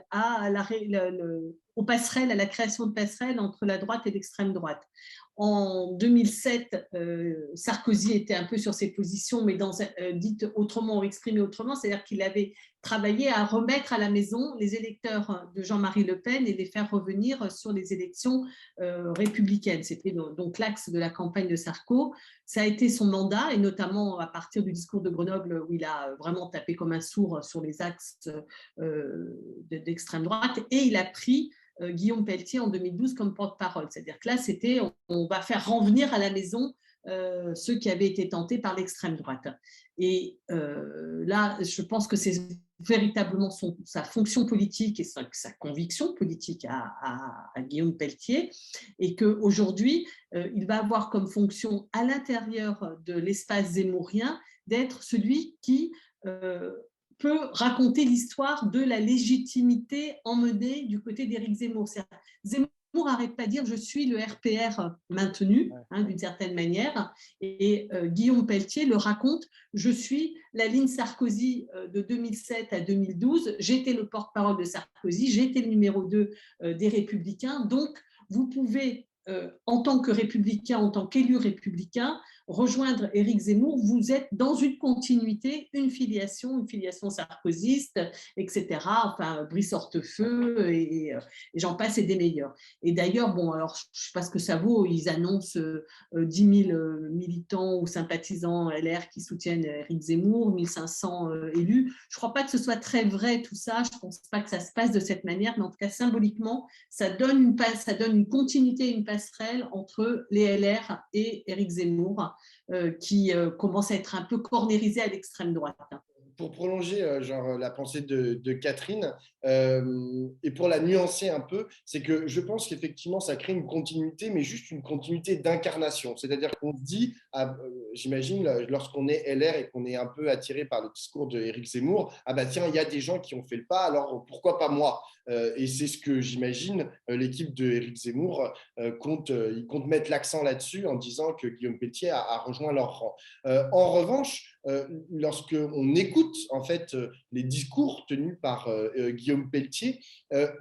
aux passerelles, à la création de passerelles entre la droite et l'extrême droite. En 2007, Sarkozy était un peu sur ses positions, mais dites autrement ou exprimé autrement, c'est-à-dire qu'il avait travaillé à remettre à la maison les électeurs de Jean-Marie Le Pen et les faire revenir sur les élections républicaines. C'était donc l'axe de la campagne de Sarko. Ça a été son mandat, et notamment à partir du discours de Grenoble, où il a vraiment tapé comme un sourd sur les axes d'extrême droite, et il a pris Guillaume Pelletier en 2012 comme porte-parole. C'est-à-dire que là, c'était on va faire revenir à la maison ceux qui avaient été tentés par l'extrême droite. Et là, je pense que c'est véritablement sa fonction politique et sa conviction politique à Guillaume Pelletier, et qu'aujourd'hui, il va avoir comme fonction à l'intérieur de l'espace zémourien d'être celui qui peut raconter l'histoire de la légitimité emmenée du côté d'Éric Zemmour. Zemmour n'arrête pas de dire « je suis le RPR maintenu d'une certaine manière », et Guillaume Pelletier le raconte « je suis la ligne Sarkozy de 2007 à 2012, j'étais le porte-parole de Sarkozy, j'étais le numéro 2 des Républicains, donc vous pouvez… en tant que républicain, en tant qu'élu républicain, rejoindre Éric Zemmour, vous êtes dans une continuité, une filiation sarkozyste, etc. Enfin, Brice Hortefeux et j'en passe et des meilleurs. Et d'ailleurs, bon, alors je ne sais pas ce que ça vaut, ils annoncent 10 000 militants ou sympathisants LR qui soutiennent Éric Zemmour, 1500 élus. Je ne crois pas que ce soit très vrai tout ça, je ne pense pas que ça se passe de cette manière, mais en tout cas, symboliquement, ça donne une continuité, une passerelle entre les LR et Éric Zemmour, qui commence à être un peu cornérisé à l'extrême droite. pour prolonger la pensée de Catherine et pour la nuancer un peu, c'est que je pense qu'effectivement, ça crée une continuité, mais juste une continuité d'incarnation. C'est-à-dire qu'on se dit, j'imagine, lorsqu'on est LR et qu'on est un peu attiré par le discours d'Éric Zemmour, ah bah tiens, il y a des gens qui ont fait le pas, alors pourquoi pas moi? Et c'est ce que j'imagine l'équipe d'Éric Zemmour compte mettre l'accent là-dessus en disant que Guillaume Pelletier a rejoint leur rang. En revanche, lorsqu'on écoute en fait les discours tenus par Guillaume Pelletier,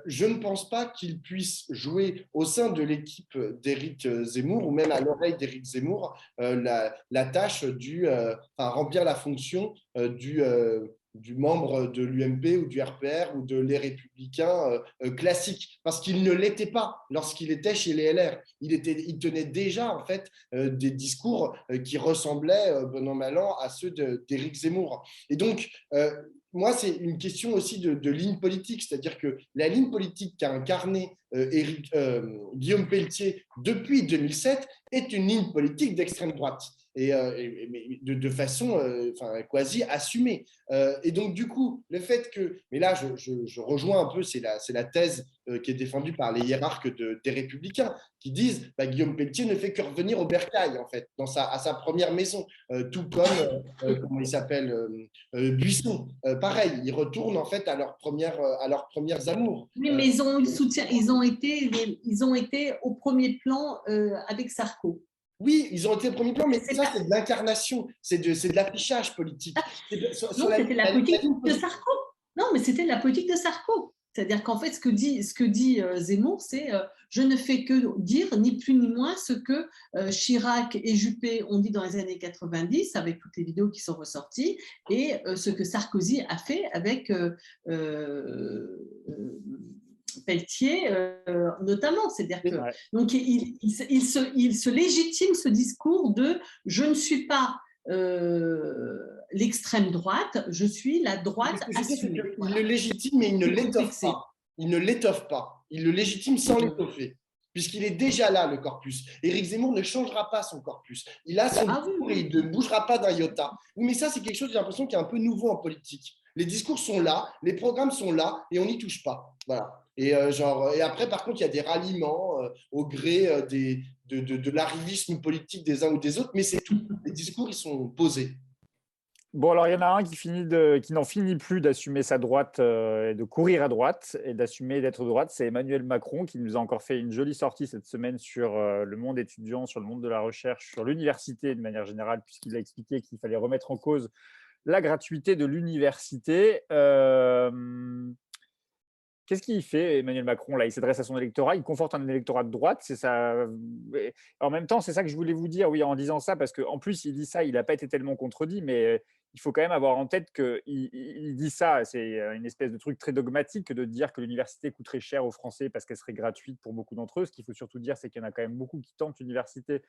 je ne pense pas qu'il puisse jouer au sein de l'équipe d'Éric Zemmour ou même à l'oreille d'Éric Zemmour la tâche remplir la fonction du membre de l'UMP ou du RPR ou de Les Républicains classiques, parce qu'il ne l'était pas lorsqu'il était chez les LR. Il tenait déjà en fait des discours qui ressemblaient, bon an mal an, à ceux d'Éric Zemmour. Et donc, moi, c'est une question aussi de ligne politique, c'est-à-dire que la ligne politique qu'a incarnée Guillaume Pelletier depuis 2007 est une ligne politique d'extrême droite. Et de façon quasi assumée. Et donc, du coup, le fait que… Mais là, je rejoins un peu, c'est la thèse qui est défendue par les hiérarques des Républicains, qui disent Guillaume Pelletier ne fait que revenir au bercail, en fait, à sa première maison, tout comme, comment il s'appelle, Buisson. Pareil, ils retournent, en fait, à leurs premières amours. Oui, mais ils ont eu le soutien, ils ont été au premier plan avec Sarko. Oui, ils ont été au premier plan, mais ça, c'est de l'incarnation, c'est de l'affichage politique. Non, c'était la politique de Sarko. Non, mais c'était la politique de Sarko. C'est-à-dire qu'en fait, ce que dit Zemmour, c'est je ne fais que dire, ni plus ni moins, ce que Chirac et Juppé ont dit dans les années 90, avec toutes les vidéos qui sont ressorties, et ce que Sarkozy a fait avec Pelletier, notamment. C'est-à-dire que donc il se légitime ce discours de je ne suis pas l'extrême droite, je suis la droite assumée. Il le légitime, mais il ne l'étoffe pas. Il ne l'étoffe pas. Il le légitime sans l'étoffer, puisqu'il est déjà là, le corpus. Éric Zemmour ne changera pas son corpus. Il a son discours et il ne bougera pas d'un iota. Oui, mais ça, c'est quelque chose, j'ai l'impression, qui est un peu nouveau en politique. Les discours sont là, les programmes sont là, et on n'y touche pas. Voilà. Et après, par contre, il y a des ralliements au gré de l'arrivisme politique des uns ou des autres, mais c'est tout. Les discours, ils sont posés. Bon, alors il y en a un qui n'en finit plus d'assumer sa droite et de courir à droite et d'assumer d'être de droite, c'est Emmanuel Macron qui nous a encore fait une jolie sortie cette semaine sur le monde étudiant, sur le monde de la recherche, sur l'université de manière générale, puisqu'il a expliqué qu'il fallait remettre en cause la gratuité de l'université. Qu'est-ce qu'il fait, Emmanuel Macron là? Il s'adresse à son électorat, il conforte un électorat de droite. C'est ça. En même temps, c'est ça que je voulais vous dire, oui, en disant ça, parce qu'en plus, il dit ça, il n'a pas été tellement contredit, mais il faut quand même avoir en tête qu'il dit ça. C'est une espèce de truc très dogmatique de dire que l'université coûterait cher aux Français parce qu'elle serait gratuite pour beaucoup d'entre eux. Ce qu'il faut surtout dire, c'est qu'il y en a quand même beaucoup qui tentent l'université,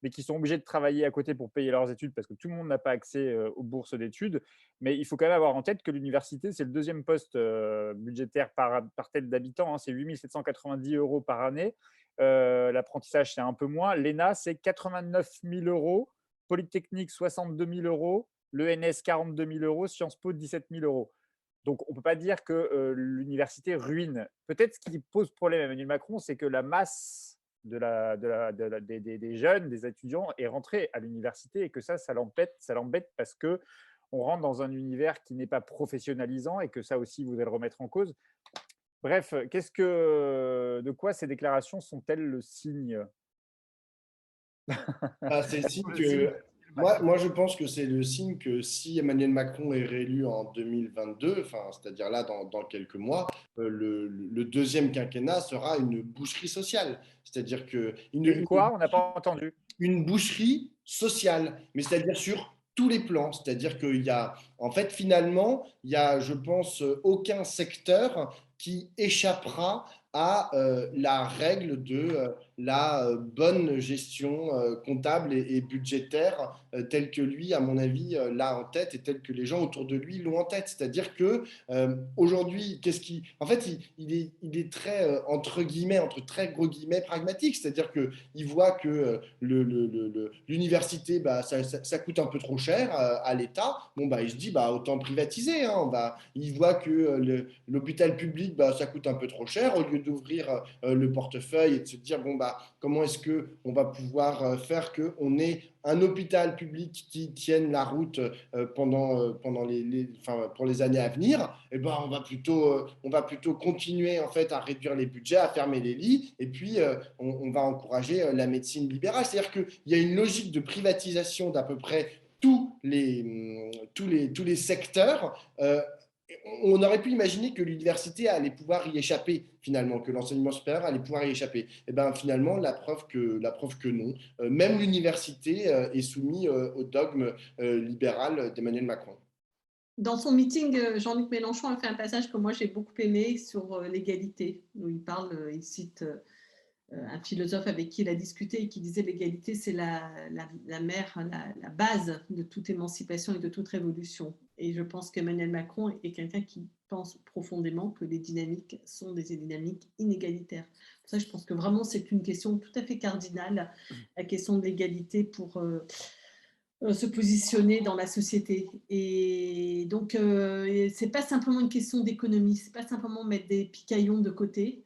mais qui sont obligés de travailler à côté pour payer leurs études parce que tout le monde n'a pas accès aux bourses d'études. Mais il faut quand même avoir en tête que l'université, c'est le deuxième poste budgétaire par tête d'habitant. Hein, c'est 8 790 € par année. L'apprentissage, c'est un peu moins. L'ENA, c'est 89 000 €. Polytechnique, 62 000 €. L'ENS, 42 000 €. Sciences Po, 17 000 €. Donc, on ne peut pas dire que l'université ruine. Peut-être ce qui pose problème à Emmanuel Macron, c'est que la masse des jeunes, des étudiants est rentrée à l'université et que ça l'embête parce que on rentre dans un univers qui n'est pas professionnalisant et que ça aussi, vous devez le remettre en cause. Bref, de quoi ces déclarations sont-elles le signe? C'est le signe que… Moi, je pense que c'est le signe que si Emmanuel Macron est réélu en 2022, c'est-à-dire là, dans quelques mois, le deuxième quinquennat sera une boucherie sociale. C'est-à-dire que… Quoi? On n'a pas entendu. Une boucherie sociale, mais c'est-à-dire sur tous les plans. C'est-à-dire qu'il y a, en fait, finalement, il y a, je pense, aucun secteur qui échappera à la règle de la bonne gestion comptable et budgétaire telle que lui, à mon avis, l'a en tête et telle que les gens autour de lui l'ont en tête. C'est-à-dire que aujourd'hui, en fait, il est très, entre guillemets, entre très gros guillemets, pragmatique. C'est-à-dire qu'il voit que l'université, bah, ça coûte un peu trop cher à l'État. Bon, bah, il se dit, bah, autant privatiser. Hein. Il voit que l'hôpital public, bah, ça coûte un peu trop cher. Au lieu d'ouvrir le portefeuille et de se dire, bon, bah, comment est-ce qu'on va pouvoir faire qu'on ait un hôpital public qui tienne la route pendant pour les années à venir, eh ben, on va plutôt continuer en fait à réduire les budgets, à fermer les lits, et puis on va encourager la médecine libérale. C'est-à-dire qu'il y a une logique de privatisation d'à peu près tous les secteurs. On aurait pu imaginer que l'université allait pouvoir y échapper, finalement, que l'enseignement supérieur allait pouvoir y échapper. Et bien, finalement, la preuve que non. Même l'université est soumise au dogme libéral d'Emmanuel Macron. Dans son meeting, Jean-Luc Mélenchon a fait un passage que moi j'ai beaucoup aimé sur l'égalité, où il cite un philosophe avec qui il a discuté et qui disait l'égalité, c'est la mère, la base de toute émancipation et de toute révolution. Et je pense qu'Emmanuel Macron est quelqu'un qui pense profondément que les dynamiques sont des dynamiques inégalitaires. Pour ça, je pense que vraiment, c'est une question tout à fait cardinale, la question de l'égalité pour se positionner dans la société. Et donc, c'est pas simplement une question d'économie, c'est pas simplement mettre des picaillons de côté,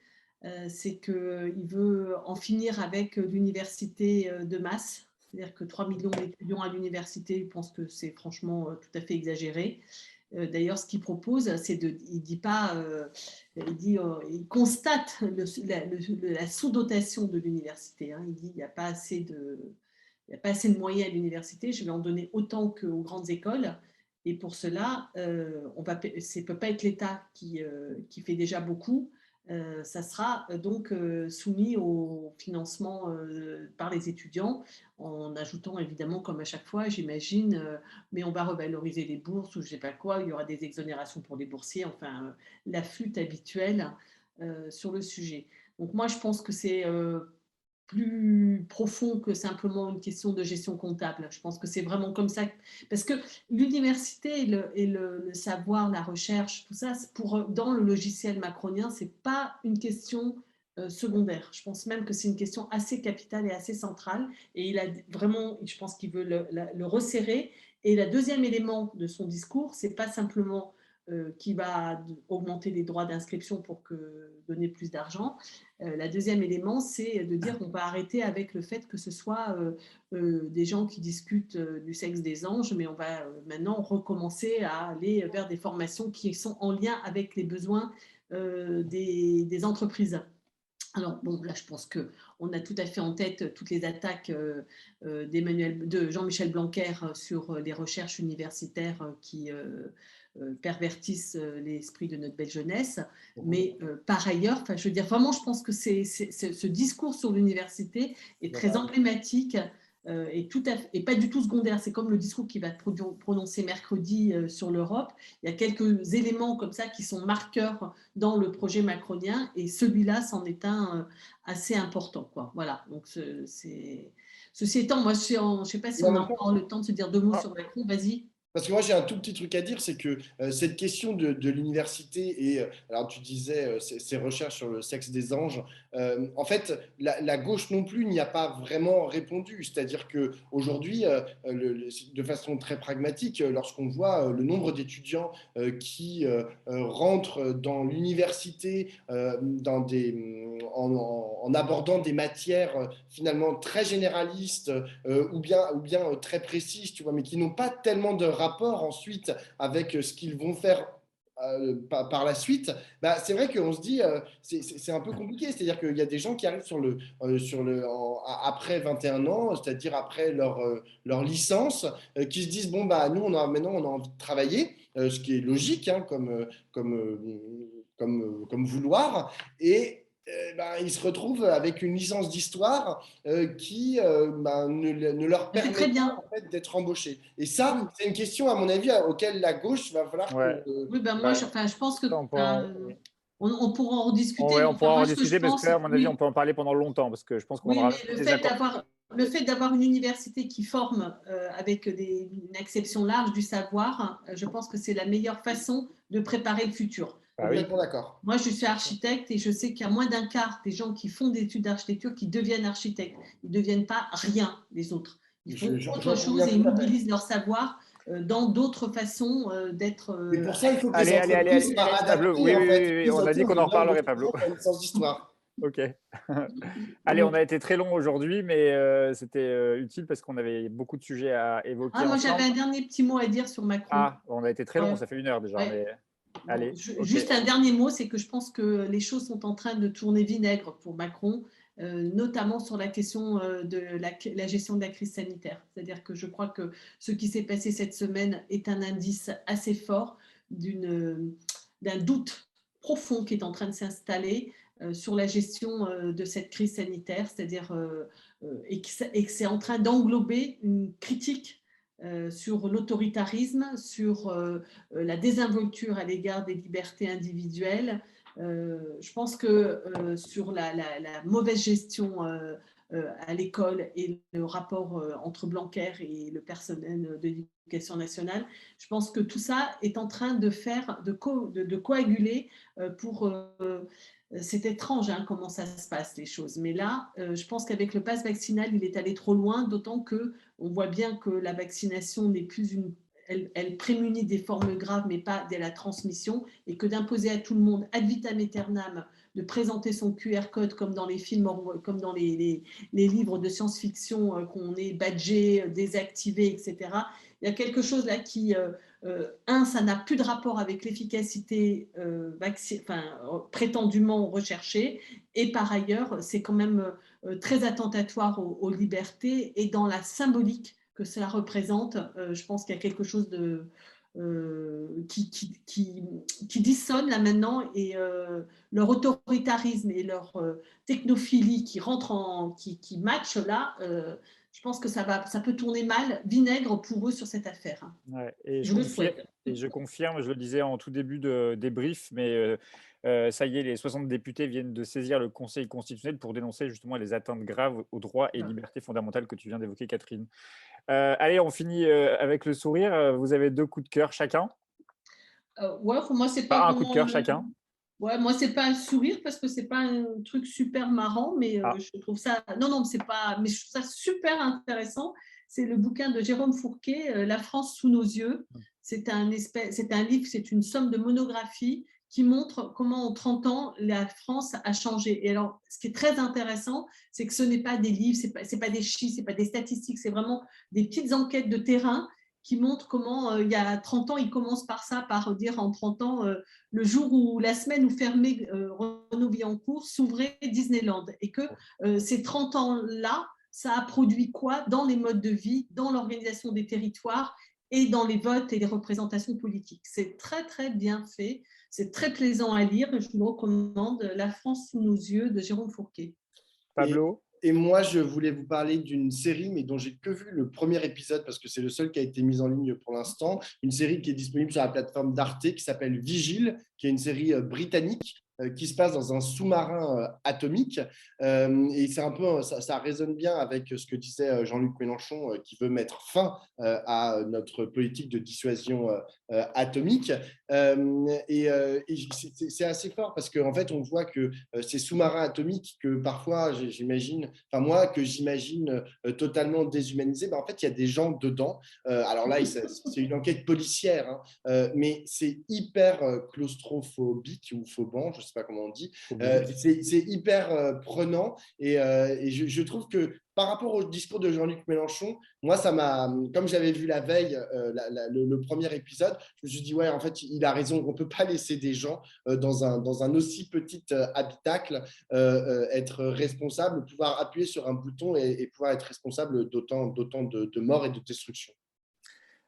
c'est qu'il veut en finir avec l'université de masse. C'est-à-dire que 3 millions d'étudiants à l'université, je pense que c'est franchement tout à fait exagéré. D'ailleurs, ce qu'il propose, il dit pas, il constate la sous-dotation de l'université. Hein. Il dit il n'y a pas assez de moyens à l'université, je vais en donner autant qu'aux grandes écoles. Et pour cela, ça ne peut pas être l'État qui fait déjà beaucoup. Ça sera donc soumis au financement par les étudiants, en ajoutant évidemment, comme à chaque fois, j'imagine, mais on va revaloriser les bourses ou je ne sais pas quoi, il y aura des exonérations pour les boursiers, enfin, la flûte habituelle sur le sujet. Donc moi, je pense que c'est plus profond que simplement une question de gestion comptable. Je pense que c'est vraiment comme ça. Parce que l'université et le savoir, la recherche, tout ça, dans le logiciel macronien, ce n'est pas une question secondaire. Je pense même que c'est une question assez capitale et assez centrale. Et il a vraiment, je pense qu'il veut le resserrer. Et le deuxième élément de son discours, ce n'est pas simplement qui va augmenter les droits d'inscription pour donner plus d'argent. La deuxième élément, c'est de dire qu'on va arrêter avec le fait que ce soit des gens qui discutent du sexe des anges, mais on va maintenant recommencer à aller vers des formations qui sont en lien avec les besoins des entreprises. Alors, bon, là, je pense qu'on a tout à fait en tête toutes les attaques de Jean-Michel Blanquer sur les recherches universitaires qui pervertissent l'esprit de notre belle jeunesse. Mais par ailleurs, je veux dire, vraiment, je pense que ce discours sur l'université est très emblématique et pas du tout secondaire. C'est comme le discours qui va être prononcé mercredi sur l'Europe. Il y a quelques éléments comme ça qui sont marqueurs dans le projet macronien et celui-là, c'en est un assez important, quoi. Voilà, donc ceci étant, moi, je ne sais pas si on a encore le temps de se dire 2 mots sur Macron. Vas-y. Parce que moi, j'ai un tout petit truc à dire, c'est que cette question de l'université et, alors tu disais, ces recherches sur le sexe des anges, en fait, la gauche non plus n'y a pas vraiment répondu. C'est-à-dire qu'aujourd'hui, de façon très pragmatique, lorsqu'on voit le nombre d'étudiants qui rentrent dans l'université en abordant des matières finalement très généralistes ou bien très précises, tu vois, mais qui n'ont pas tellement de rapport ensuite avec ce qu'ils vont faire par la suite, bah, c'est vrai qu'on se dit c'est un peu compliqué, c'est-à-dire qu'il y a des gens qui arrivent après 21 ans, c'est-à-dire après leur licence, qui se disent bon bah nous maintenant on a envie de travailler, ce qui est logique hein, comme vouloir, et ils se retrouvent avec une licence d'histoire qui ne leur permet pas en fait, d'être embauchés. Et ça, c'est une question, à mon avis, auquel la gauche va falloir Ouais. Oui, ben moi, je pense que On pourra en rediscuter. Ouais, mais on enfin, pourra en moi, ce que je discuter parce que pense, là, à mon avis, oui, on peut en parler pendant longtemps parce que je pense qu'on oui, aura mais des accords. le fait d'avoir une université qui forme avec une acception large du savoir, je pense que c'est la meilleure façon de préparer le futur. Ah oui. Complètement d'accord. Moi, je suis architecte et je sais qu'il y a moins d'un quart des gens qui font des études d'architecture qui deviennent architectes. Ils ne deviennent pas rien, les autres. Ils font autre J'en chose conviens et ils tout à fait. mobilisent leur savoir dans d'autres façons d'être. Et pour ça, il faut que les Allez, entreprises soient Pablo. adaptées Oui, en oui, fait, oui, oui, prises on a dit autour qu'on de en là où les reparlerait, Pablo. étudiants ont une licence d'histoire. Ok. Allez, on a été très long aujourd'hui, mais c'était utile parce qu'on avait beaucoup de sujets à évoquer Moi, j'avais ensemble. un dernier petit mot à dire sur Macron. Ah, on a été très long, Ouais, ça fait 1 heure déjà, ouais. mais Bon, allez, ok. juste un dernier mot, c'est que je pense que les choses sont en train de tourner vinaigre pour Macron, notamment sur la question de la gestion de la crise sanitaire. C'est-à-dire que je crois que ce qui s'est passé cette semaine est un indice assez fort d'un doute profond qui est en train de s'installer sur la gestion de cette crise sanitaire, c'est-à-dire et que c'est en train d'englober une critique sur l'autoritarisme, sur la désinvolture à l'égard des libertés individuelles. Je pense que sur la mauvaise gestion à l'école et le rapport entre Blanquer et le personnel de l'éducation nationale, je pense que tout ça est en train de coaguler pour c'est étrange comment ça se passe, les choses. Mais là, je pense qu'avec le pass vaccinal, il est allé trop loin, d'autant qu'on voit bien que la vaccination n'est plus elle prémunit des formes graves, mais pas de la transmission, et que d'imposer à tout le monde, ad vitam aeternam, de présenter son QR code comme dans les films, comme dans les livres de science-fiction, qu'on est badgé, désactivé, etc. Il y a quelque chose là qui, ça n'a plus de rapport avec l'efficacité prétendument recherchée, et par ailleurs, c'est quand même très attentatoire aux libertés et dans la symbolique que cela représente. Je pense qu'il y a quelque chose qui dissonne là maintenant, et leur autoritarisme et leur technophilie qui rentrent qui matchent là, je pense que ça peut tourner mal, vinaigre pour eux sur cette affaire. Ouais, et Je le souhaite. je confirme, je le disais en tout début de débrief, mais ça y est, les 60 députés viennent de saisir le Conseil constitutionnel pour dénoncer justement les atteintes graves aux droits et libertés fondamentales que tu viens d'évoquer, Catherine. Allez, on finit avec le sourire. Vous avez 2 coups de cœur chacun. Ouais, pour moi, c'est pas Pas un coup de vraiment. cœur chacun. Ouais, moi, c'est pas un sourire parce que c'est pas un truc super marrant, mais je trouve ça. Non, non, c'est pas. Mais je trouve ça super intéressant. C'est le bouquin de Jérôme Fourquet, La France sous nos yeux. C'est un livre, c'est une somme de monographies qui montre comment en 30 ans la France a changé. Et alors, ce qui est très intéressant, c'est que ce n'est pas des livres, c'est pas des chiffres, c'est pas des statistiques, c'est vraiment des petites enquêtes de terrain qui montrent comment il y a 30 ans, il commence par ça, par dire en 30 ans, le jour où la semaine où fermait Renaud-Billancourt s'ouvrait Disneyland, et que ces 30 ans-là, ça a produit quoi dans les modes de vie, dans l'organisation des territoires et dans les votes et les représentations politiques. C'est très, très bien fait. C'est très plaisant à lire. Je vous le recommande, La France sous nos yeux de Jérôme Fourquet. Pablo? Et moi, je voulais vous parler d'une série, mais dont j'ai que vu le premier épisode parce que c'est le seul qui a été mis en ligne pour l'instant. Une série qui est disponible sur la plateforme d'Arte qui s'appelle Vigile, qui est une série britannique qui se passe dans un sous-marin atomique. Et c'est un peu, ça résonne bien avec ce que disait Jean-Luc Mélenchon, qui veut mettre fin à notre politique de dissuasion atomique. Et c'est assez fort parce qu'en fait, on voit que ces sous-marins atomiques que parfois, j'imagine, enfin moi, que j'imagine totalement déshumanisés, en fait, il y a des gens dedans. Alors là, c'est une enquête policière, hein, mais c'est hyper claustrophobique ou phobant, je ne sais pas comment on dit. C'est hyper prenant et je trouve que par rapport au discours de Jean-Luc Mélenchon, moi, ça m'a, comme j'avais vu la veille le premier épisode, je me suis dit, ouais, en fait, il a raison, on ne peut pas laisser des gens dans un aussi petit habitacle être responsable, pouvoir appuyer sur un bouton et pouvoir être responsable d'autant de morts et de destruction.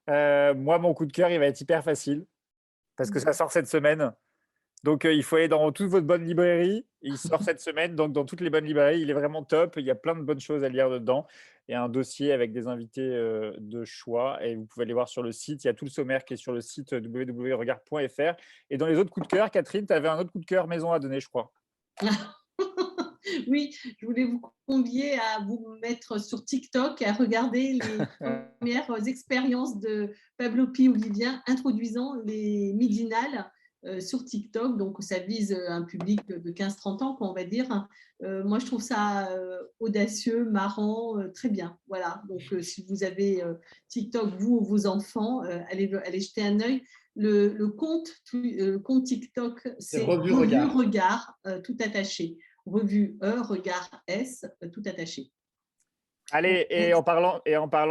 Moi, mon coup de cœur, il va être hyper facile parce que ça sort cette semaine. Donc, il faut aller dans toutes vos bonnes librairies. Il sort cette semaine, donc dans toutes les bonnes librairies. Il est vraiment top. Il y a plein de bonnes choses à lire dedans. Il y a un dossier avec des invités de choix. Et vous pouvez aller voir sur le site. Il y a tout le sommaire qui est sur le site www.regard.fr. Et dans les autres coups de cœur, Catherine, tu avais un autre coup de cœur maison à donner, je crois. Oui, je voulais vous convier à vous mettre sur TikTok et à regarder les premières expériences de Pablo Pi-Oulivien introduisant les midinales sur TikTok. Donc, ça vise un public de 15-30 ans, quoi, on va dire. Moi, je trouve ça audacieux, marrant, très bien. Voilà. Donc, si vous avez TikTok, vous ou vos enfants, allez jeter un œil. Le compte TikTok, c'est Revue Revue Regard. Regard, tout attaché. Revue Regard S, tout attaché. Allez, et en parlant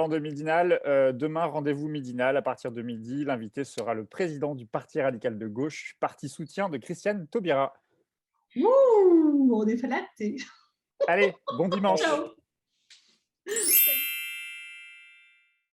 de Midinal, demain, rendez-vous Midinal à partir de midi. L'invité sera le président du Parti radical de gauche, parti soutien de Christiane Taubira. Ouh, on est flattés. Allez, bon dimanche. Ciao.